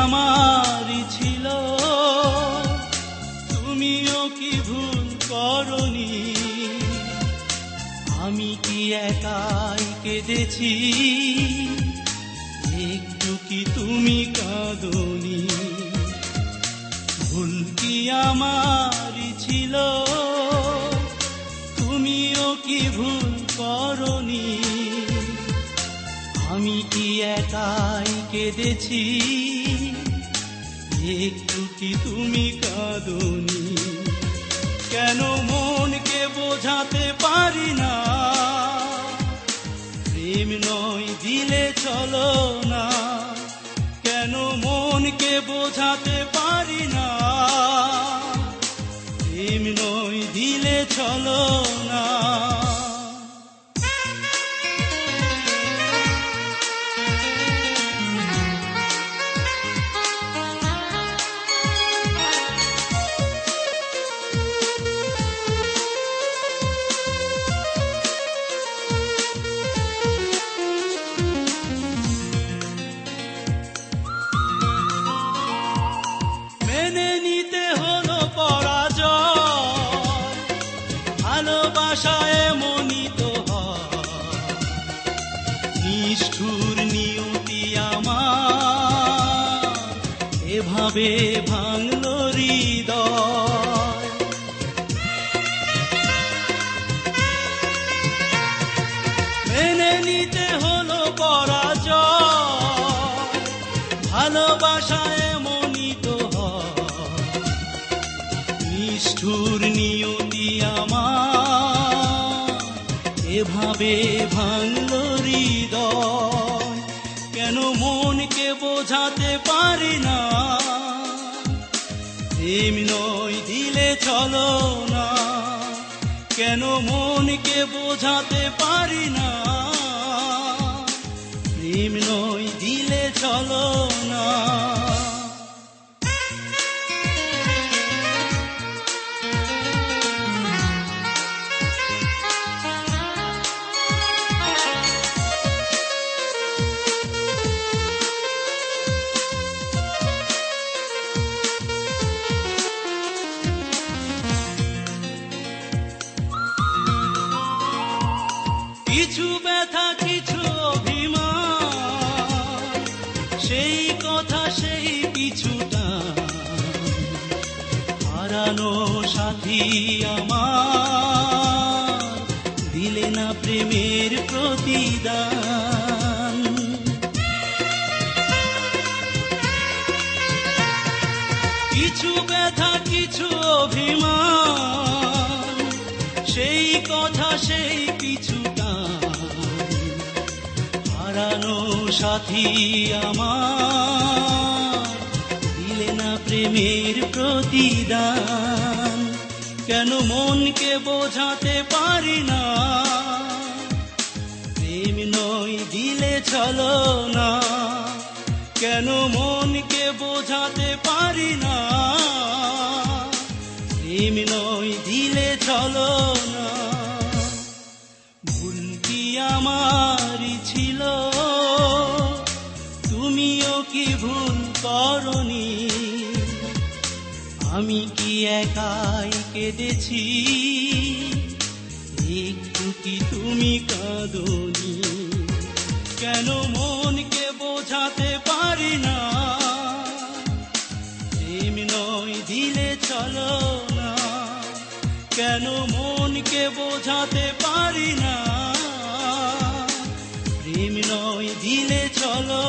আমারই ছিল, তুমিও কি ভুল করনি? আমি কি একাই কেঁদেছি, একটু কি তুমি কাঁদনি? ভুল কি আমারই ছিল, তুমিও কি ভুল করনি? আমি কি একাই কেঁদেছি, একটু কি তুমি কাঁদনি? কেন মনকে বোঝাতে পারি না, প্রেম নয় দিলে চলো না? কেন মনকে বোঝাতে পারি না, প্রেম নয় দিলে চলো না? মেনে নিতে হলো পরাজয়, ভালোবাসায় এমনই তো হয়। নিষ্ঠুর নিয়তি আমার এভাবে ভাঙলো হৃদয়। মেনে নিতে হলো পরাজয়, ভালোবাসায় এমনই তো হয়। নিষ্ঠুর নিয়তি আমার এভাবে ভাঙলো হৃদয়। কেন মনকে বোঝাতে পারি না, প্রেম নয় দিলে চলো না? কেন মনকে বোঝাতে পারি না, প্রেম নয় দিলে চলো না? কিছু ব্যথা কিছু অভিমান, সেই কথা সেই কিছুটা হারানো সাথী আমার দিলে না প্রেমের প্রতিদান। কিছু ব্যথা কিছু অভিমান, সেই কথা সেই কিছুটা হারানো সাথী আমার দিলে না প্রেমের প্রতিদান। কেন মনকে বোঝাতে পারি না, প্রেম নয় দিলে চলো না? কেন মনকে বোঝাতে পারি না, প্রেম নয় দিলে চলো না? ভুল কি আমারই ছিল, তুমিও কি ভুল করনি? আমি কি একাই কেঁদেছি, একটু কি তুমি কাঁদনি? কেন মনকে বোঝাতে পারি না, প্রেম নয় দিলে চলো না? কেন মনকে বোঝাতে পারি না, প্রেম নয় দিলে চলো